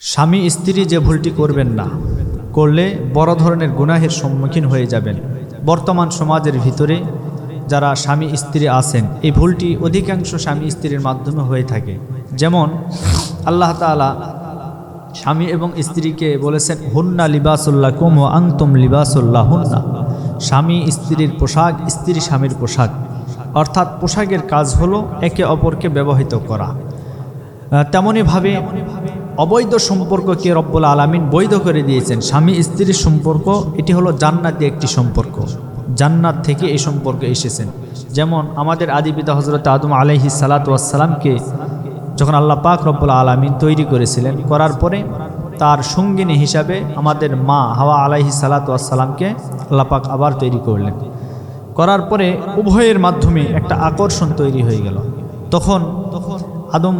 স্বামী স্ত্রী যে ভুলটি করবেন না, করলে বড় ধরনের গুনাহের সম্মুখীন হয়ে যাবেন। বর্তমান সমাজের ভিতরে যারা স্বামী স্ত্রী আছেন, এই ভুলটি অধিকাংশ স্বামী স্ত্রীর মাধ্যমে হয়ে থাকে। যেমন আল্লাহ তাআলা স্বামী এবং স্ত্রীকে বলেছেন, হুন্না লিবাসুল্লাকুম ওয়া আনতুম লিবাসুল্লাহুন্না। স্বামী স্ত্রীর পোশাক, স্ত্রী স্বামীর পোশাক। অর্থাৎ পোশাকের কাজ হলো একে অপরকে ব্যবহৃত করা। তেমনইভাবে অবৈধ সম্পর্ককে রব্বুল আলামিন বৈধ করে দিয়েছেন। স্বামী স্ত্রীর সম্পর্ক এটি হলো জান্নাতি একটি সম্পর্ক, জান্নাত থেকে এই সম্পর্ক এসেছেন। যেমন আমাদের আদি পিতা হযরত আদম আলাইহিস সালাতু ওয়াস সালামকে যখন আল্লাহ পাক রব্বুল আলামিন তৈরি করেছিলেন, করার পরে তার সঙ্গিনী হিসাবে আমাদের মা হাওয়া আলাইহিস সালাতু ওয়াস সালামকে আল্লাহ পাক আবার তৈরি করলেন। করার পরে উভয়ের মাধ্যমে একটা আকর্ষণ তৈরি হয়ে গেল। তখন আদম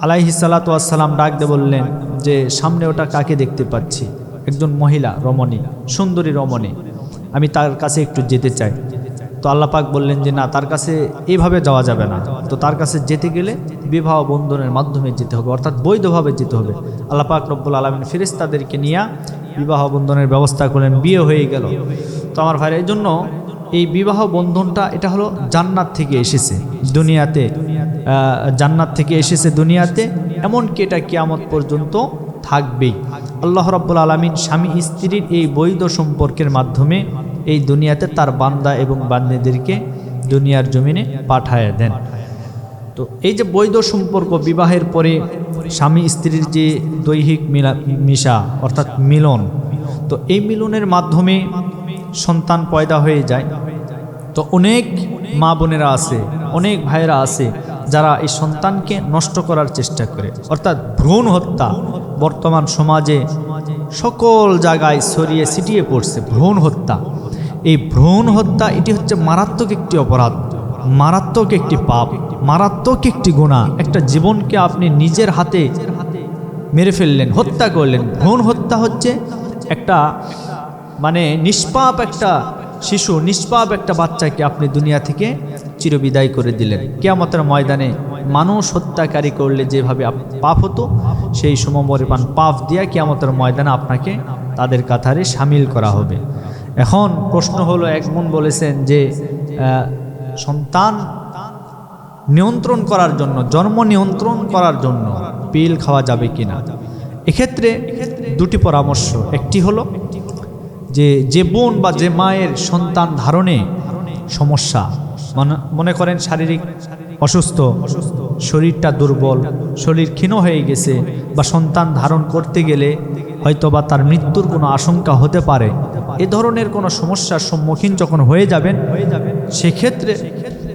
আলাইহিস সালাতু ওয়াস সালাম ডাক দিয়ে বললেন যে, সামনে ওটা কাকে দেখতে পাচ্ছি? একজন মহিলা রমণী, সুন্দরী রমণী, আমি তার কাছে একটু যেতে চাই। তো আল্লাহ পাক বললেন যে না, তার কাছে এইভাবে যাওয়া যাবে না। তো তার কাছে যেতে গেলে বিবাহ বন্ধনের মাধ্যমে যেতে হবে, অর্থাৎ বৈধভাবে যেতে হবে। আল্লাহ পাক রব্বুল আলামিন ফেরেশতাদেরকে নিয়ে বিবাহ বন্ধনের ব্যবস্থা করলেন, বিয়ে হয়ে গেল। তো আমার ভাই, এই জন্য এই বিবাহ বন্ধনটা এটা হলো জান্নাত থেকে এসেছে দুনিয়াতে, জান্নাত থেকে এসেছে দুনিয়াতে, এমনকি এটা কিয়ামত পর্যন্ত থাকবেই। আল্লাহ রাব্বুল আলামিন স্বামী স্ত্রীর এই বৈধ সম্পর্কের মাধ্যমে এই দুনিয়াতে তার বান্দা এবং বান্দীদেরকে দুনিয়ার জমিনে পাঠায় দেন। তো এই যে বৈধ সম্পর্ক, বিবাহের পরে স্বামী স্ত্রীর যে দৈহিক মিশা অর্থাৎ মিলন, তো এই মিলনের মাধ্যমে সন্তান পয়দা হয়ে যায়। তো অনেক মা বোনেরা আছে, অনেক ভাইয়েরা আছে যারা এই সন্তানকে নষ্ট করার চেষ্টা করে, অর্থাৎ ভ্রূণ হত্যা বর্তমান সমাজে সকল জায়গায় ছড়িয়ে ছিটিয়ে পড়ছে। ভ্রূণ হত্যা, এই ভ্রূণ হত্যা এটি হচ্ছে মারাত্মক একটি অপরাধ, মারাত্মক একটি পাপ, মারাত্মক একটি গুনাহ। একটা জীবনকে আপনি নিজের হাতে মেরে ফেললেন, হত্যা করলেন। ভ্রূণ হত্যা হচ্ছে একটা মানে নিষ্পাপ একটা শিশু, নিষ্পাপ একটা বাচ্চাকে আপনি দুনিয়া থেকে চিরবিদায় করে দিলেন। কিয়ামতের ময়দানে মানুষ হত্যাকারী করলে যেভাবে পাপ হতো, সেই সমপরিমাণ পাপ দিয়া কিয়ামতের ময়দানে আপনাকে তাদের কাতারে সামিল করা হবে। এখন প্রশ্ন হলো, এক বোন বলেছেন যে সন্তান নিয়ন্ত্রণ করার জন্য, জন্ম নিয়ন্ত্রণ করার জন্য পিল খাওয়া যাবে কিনা। এক্ষেত্রে দুটি পরামর্শ। একটি হলো যে বোন বা যে মায়ের সন্তান ধারণে সমস্যা, মনে করেন শারীরিক অসুস্থ, শরীরটা দুর্বল, শরীর ক্ষীণ হয়ে গেছে, বা সন্তান ধারণ করতে গেলে হয়তো বা তার মৃত্যুর কোনো আশঙ্কা হতে পারে, এ ধরনের কোনো সমস্যার সম্মুখীন যখন হয়ে যাবেন, সেক্ষেত্রে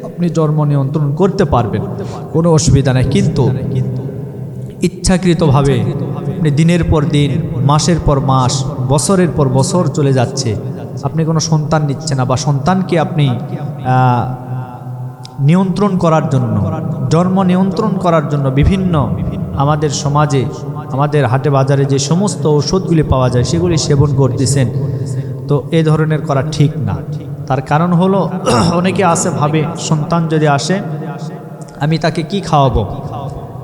আপনি জন্ম নিয়ন্ত্রণ করতে পারবেন, কোনো অসুবিধা নেই। কিন্তু ইচ্ছাকৃতভাবে আপনি দিনের পর দিন, মাসের পর মাস, বছরের পর বছর চলে যাচ্ছে, আপনি কোনো সন্তান নিচ্ছেন না, বা সন্তানকে আপনি নিয়ন্ত্রণ করার জন্য, জন্ম নিয়ন্ত্রণ করার জন্য বিভিন্ন আমাদের সমাজে, আমাদের হাটে বাজারে যে সমস্ত ঔষধগুলি পাওয়া যায় সেগুলি সেবন করতেছেন, তো এ ধরনের করা ঠিক না। তার কারণ হলো, অনেকে আসে ভাবে সন্তান যদি আসে আমি তাকে কি খাওয়াবো,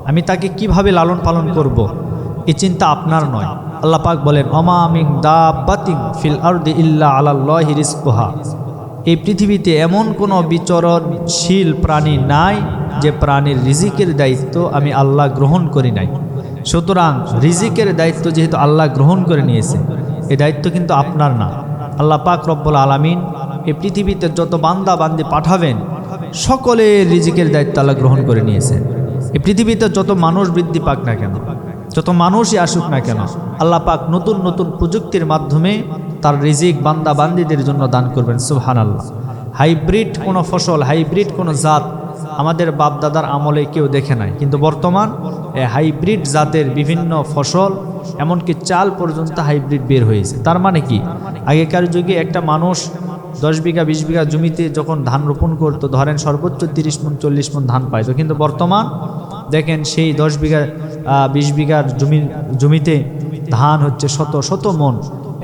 আমি তাকে কিভাবে লালন পালন করব, এই চিন্তা আপনার নয়। আল্লাহ পাক বলেন, ওমা মিন দাব্বাতিন ফিল আরদি ইল্লা আলাল্লাহি রিজকুহা। এই পৃথিবীতে এমন কোনো বিচরণশীল প্রাণী নাই যে প্রাণীর রিজিকের দায়িত্ব আমি আল্লাহ গ্রহণ করি নাই। সুতরাং রিজিকের দায়িত্ব যেহেতু আল্লাহ গ্রহণ করে নিয়েছে, এই দায়িত্ব কিন্তু আপনার না। আল্লাহ পাক রব্বুল আলামিন এই পৃথিবীতে যত বান্দা বান্দি পাঠাবেন, সকলের রিজিকের দায়িত্ব আল্লাহ গ্রহণ করে নিয়েছেন। এই পৃথিবীতে যত মানুষ বৃদ্ধি পাক না কেন, যত মানুষই আসুক না কেন, আল্লাহ পাক নতুন নতুন প্রযুক্তির মাধ্যমে তার রিজিক বান্দা বান্দিদের জন্য দান করবেন। সুবহানাল্লাহ। হাইব্রিড কোনো ফসল, হাইব্রিড কোনো জাত আমাদের বাপ দাদার আমলে কেউ দেখে নাই, কিন্তু বর্তমান হাইব্রিড জাতের বিভিন্ন ফসল, এমনকি চাল পর্যন্ত হাইব্রিড বের হয়েছে। তার মানে কি, আগেকার যুগে একটা মানুষ 10 বিঘা 20 বিঘা জমিতে যখন ধান রোপণ করতো, ধরেন সর্বোচ্চ 30 মণ 40 মণ ধান পাইতো, কিন্তু বর্তমান দেখেন সেই 10 বিঘা 20 বিঘার জমিতে ধান হচ্ছে শত মণ,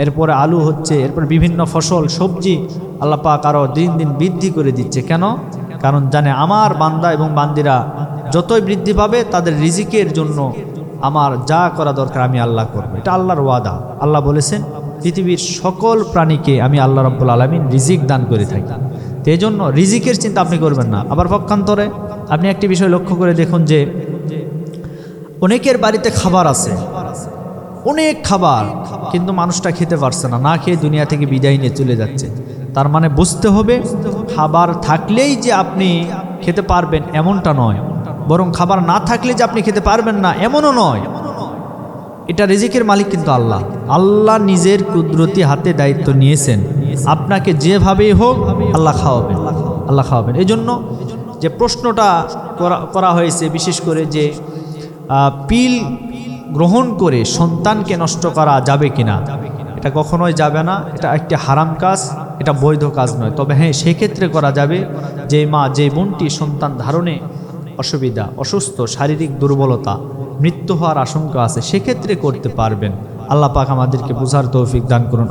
এরপরে আলু হচ্ছে, এরপর বিভিন্ন ফসল সবজি আল্লাহ পাক আরও দিন দিন বৃদ্ধি করে দিচ্ছে। কেন? কারণ জানে আমার বান্দা এবং বান্দিরা যতই বৃদ্ধি পাবে তাদের রিজিকের জন্য আমার যা করা দরকার আমি আল্লাহ করব। এটা আল্লাহর ওয়াদা। আল্লাহ বলেছেন পৃথিবীর সকল প্রাণীকে আমি আল্লাহ রাব্বুল আলামিন রিজিক দান করে থাকি। তো এই জন্য রিজিকের চিন্তা আপনি করবেন না। আবার পক্ষান্তরে আপনি একটি বিষয় লক্ষ্য করে দেখুন যে অনেকের বাড়িতে খাবার আছে, অনেক খাবার, কিন্তু মানুষটা খেতে পারছে না, না খেয়ে দুনিয়া থেকে বিদায় নিয়ে চলে যাচ্ছে। তার মানে বুঝতে হবে খাবার থাকলেই যে আপনি খেতে পারবেন এমনটা নয়, বরং খাবার না থাকলে যে আপনি খেতে পারবেন না এমনও নয়। এটা রিজিকের মালিক কিন্তু আল্লাহ। আল্লাহ নিজের কুদরতি হাতে দায়িত্ব নিয়েছেন, আপনাকে যেভাবেই হোক আল্লাহ খাওয়াবেন, আল্লাহ খাওয়াবেন। এই জন্য যে প্রশ্নটা করা হয়েছে বিশেষ করে যে পিল গ্রহণ করে সন্তানকে নষ্ট করা যাবে কিনা, এটা কখনোই যাবে না। এটা একটি হারাম কাজ, এটা বৈধ কাজ নয়। তবে হ্যাঁ, সেক্ষেত্রে করা যাবে যে মা, যে বোনটি সন্তান ধারণে অসুবিধা, অসুস্থ, শারীরিক দুর্বলতা, মৃত্যু হওয়ার আশঙ্কা আছে, সেক্ষেত্রে করতে পারবেন। আল্লাহ পাক আমাদেরকে বুঝার তৌফিক দান করুন।